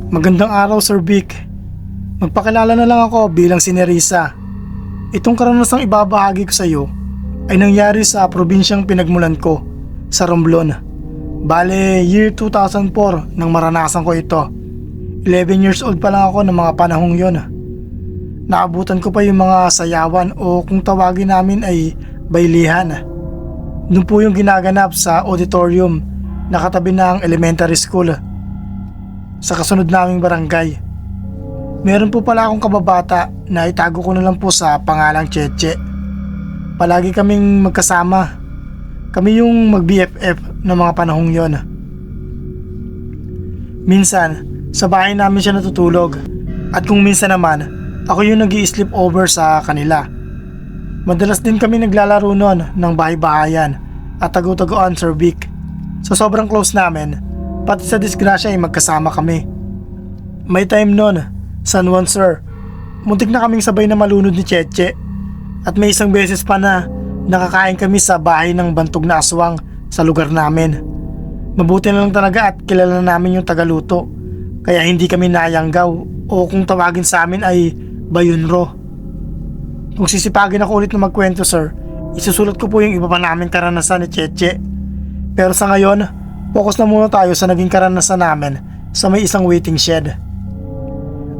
Magandang araw, Sir Vic. Magpakilala na lang ako bilang si Nerissa. Itong karanasang ibabahagi ko sa iyo ay nangyari sa probinsyang pinagmulan ko, sa Romblon. Bale, year 2004 nang maranasan ko ito. 11 years old pa lang ako ng mga panahong yon. Naabutan ko pa yung mga sayawan o kung tawagin namin ay baylihan. Doon po yung ginaganap sa auditorium na katabi ng elementary school sa kasunod naming barangay. Meron po pala akong kababata na itago ko na lang po sa pangalang Cheche. Palagi kaming magkasama. Kami yung mag-BFF ng mga panahong yon. Minsan, sa bahay namin siya natutulog at kung minsan naman, ako yung nag-i-sleep over sa kanila. Madalas din kami naglalaro noon ng bahay-bahayan at tagu-taguan, Sir Vic. So sobrang close namin, pati sa disgrasya ay magkasama kami. May time noon, San Juan Sir, muntik na kaming sabay na malunod ni Cheche. At may isang beses pa na nakakain kami sa bahay ng bantog na aswang sa lugar namin. Mabuti na lang talaga at kilala namin yung tagaluto, kaya hindi kami nayanggaw o kung tawagin sa amin ay bayunro. Kung sisipagin ako ulit na magkwento, sir, isusulat ko po yung iba pa namin karanasan ni Cheche. Pero sa ngayon, focus na muna tayo sa naging karanasan namin sa may isang waiting shed.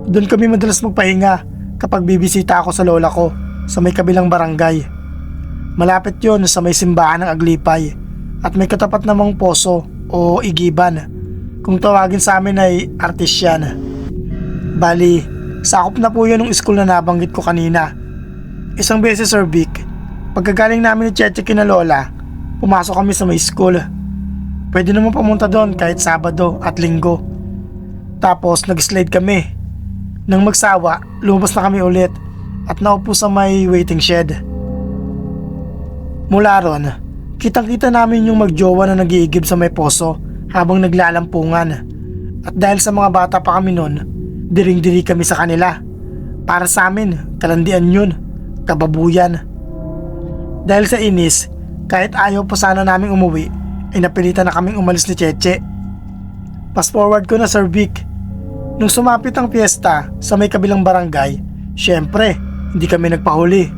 Doon kami madalas magpahinga kapag bibisita ako sa lola ko sa may kabilang barangay. Malapit yon sa may simbahan ng Aglipay at may katapat namang poso o igiban, kung tawagin sa amin ay artisyan. Bali, sakop na po yun ng school na nabanggit ko kanina. Isang beses, Sir Vic, pagkagaling namin ni Cheche kina lola, pumasok kami sa may school. Pwede naman pumunta doon kahit Sabado at Linggo. Tapos nag-slide kami. Nang magsawa, lumabas na kami ulit at naupo sa may waiting shed. Mula ron, kitang-kita namin yung magjowa na nag-iigib sa may poso habang naglalampungan. At dahil sa mga bata pa kami noon, diring-diri kami sa kanila. Para sa amin, kalandian yun, kababuyan. Dahil sa inis, kahit ayaw pa sana naming umuwi, ay napilitan na kaming umalis ni Cheche. Fast forward ko na, Sir Vic. Nung sumapit ang piyesta sa may kabilang barangay, syempre, hindi kami nagpahuli.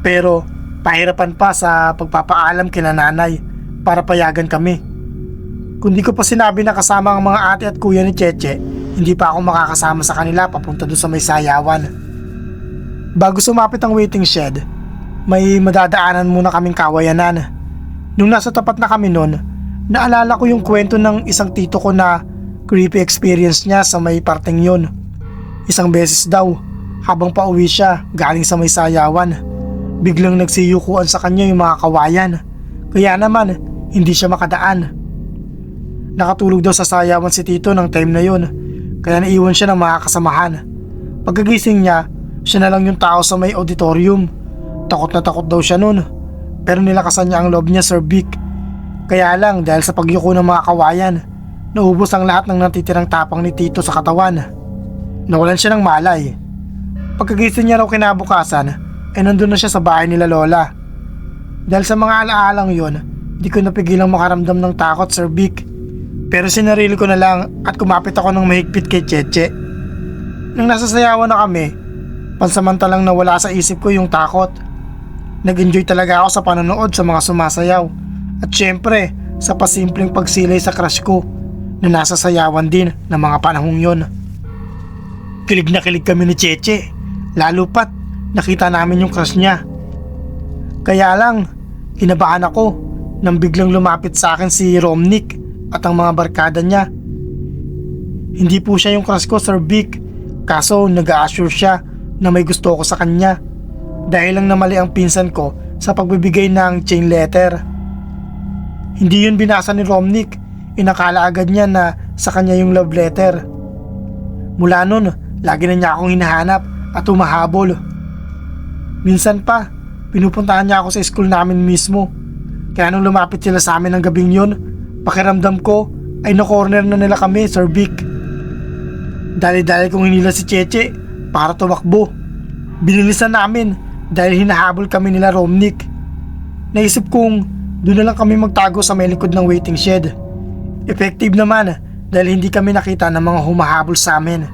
Pero pahirapan pa sa pagpapaalam kina nanay para payagan kami. Kung di ko pa sinabi na kasama ang mga ate at kuya ni Cheche, hindi pa ako makakasama sa kanila papunta doon sa may sayawan. Bago sumapit ang waiting shed, may madadaanan muna kaming kawayanan. Nung nasa tapat na kami noon, naalala ko yung kwento ng isang tito ko na creepy experience niya sa may parteng yon. Isang beses daw, habang pauwi siya galing sa may sayawan, biglang nagsiyukuan sa kanya yung mga kawayan. Kaya naman, hindi siya makadaan. Nakatulog daw sa sayawan si tito ng time na yon, kaya naiwan siya ng mga kasamahan. Pagkagising niya, siya na lang yung tao sa may auditorium. Takot na takot daw siya nun, pero nilakasan niya ang loob niya, Sir Vic. Kaya lang dahil sa pagyuko ng mga kawayan, naubos ang lahat ng natitirang tapang ni tito sa katawan. Nawalan siya ng malay. Pagkagising niya raw kinabukasan, ay nandun na siya sa bahay nila lola. Dahil sa mga alaalang yon, di ko napigilang makaramdam ng takot, Sir Vic. Pero sinarili ko na lang at kumapit ako ng mahigpit kay Cheche. Nang nasa sayawan na kami, pansamantalang nawala sa isip ko yung takot. Nag-enjoy talaga ako sa panonood sa mga sumasayaw. At syempre, sa pasimpleng pagsilay sa crush ko na nasa sayawan din ng mga panahong yon. Kilig na kilig kami ni Cheche, lalo pat nakita namin yung crush niya. Kaya lang, kinabahan ako nang biglang lumapit sa akin si Romnick at ang mga barkada niya. Hindi po siya yung crush ko, Sir Vic, kaso nag-a-assure siya na may gusto ko sa kanya dahil lang namali ang pinsan ko sa pagbibigay ng chain letter. Hindi yun binasa ni Romnick, inakala agad niya na sa kanya yung love letter. Mula nun, lagi na niya akong hinahanap at humahabol. Minsan pa, pinupuntahan niya ako sa school namin mismo. Kaya nung lumapit sila sa amin ng gabing yun, pakiramdam ko ay na-corner na nila kami, Sir Vic. Dali-dali kong hinila si Cheche para tumakbo. Binilisan namin dahil hinahabol kami nila Romnick. Naisip kong doon na lang kami magtago sa may likod ng waiting shed. Effective naman dahil hindi kami nakita ng mga humahabol sa amin.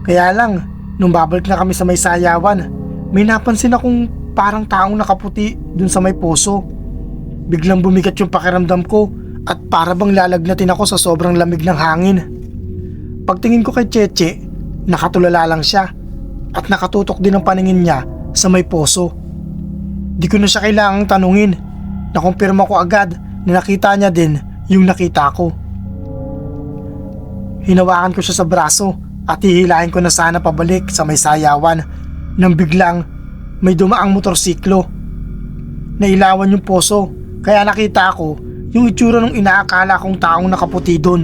Kaya lang, nung babalik na kami sa may sayawan, may napansin akong parang taong nakaputi dun sa may poso. Biglang bumigat yung pakiramdam ko at para bang lalagnatin ako sa sobrang lamig ng hangin. Pagtingin ko kay Cheche, nakatulala lang siya at nakatutok din ang paningin niya sa may poso. Di ko na siya kailangang tanungin, nakumpirma ko agad na nakita niya din yung nakita ko. Hinawakan ko siya sa braso at hihilahin ko na sana pabalik sa may sayawan nang biglang may dumaang motorsiklo. Nailawan yung poso kaya nakita ko yung itsura ng inaakala kong taong nakaputi doon.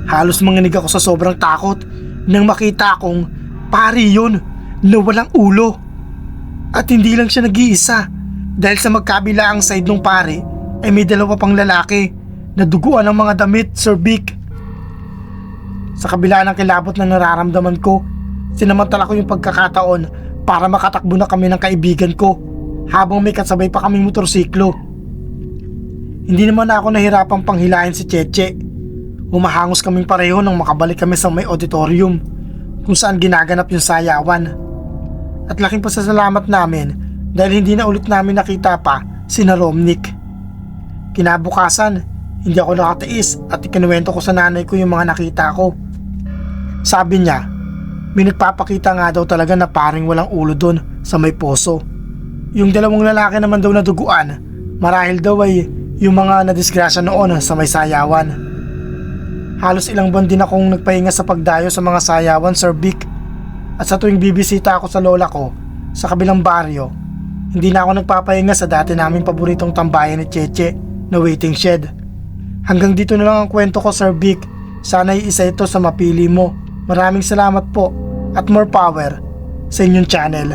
Halos manginig ako sa sobrang takot nang makita kong pari yun na walang ulo. At hindi lang siya nag-iisa dahil sa magkabilaang side ng pari ay may dalawa pang lalaki na duguan ng mga damit, Sir Vic. Sa kabila ng kilabot na nararamdaman ko, sinamantala ko yung pagkakataon para makatakbo na kami ng kaibigan ko habang may kasabay pa kaming motorsiklo. Hindi naman ako nahirapang panghilahin si Cheche. Humahangos kaming pareho nang makabalik kami sa may auditorium kung saan ginaganap yung sayawan. At laking pasasalamat namin dahil hindi na ulit namin nakita pa si Romnick. Kinabukasan, hindi ako nakatiis at ikinuwento ko sa nanay ko yung mga nakita ko. Sabi niya, may nagpapakita nga daw talaga na paring walang ulo doon sa may poso. Yung dalawang lalaki naman daw na duguan, marahil daw ay yung mga nadisgrasya noon sa may sayawan. Halos ilang buwan din akong nagpahinga sa pagdayo sa mga sayawan, Sir Vic. At sa tuwing bibisita ako sa lola ko sa kabilang baryo, hindi na ako nagpapahinga sa dati naming paboritong tambayan ni Cheche na waiting shed. Hanggang dito na lang ang kwento ko, Sir Vic. Sana'y isa ito sa mapili mo. Maraming salamat po at more power sa inyong channel.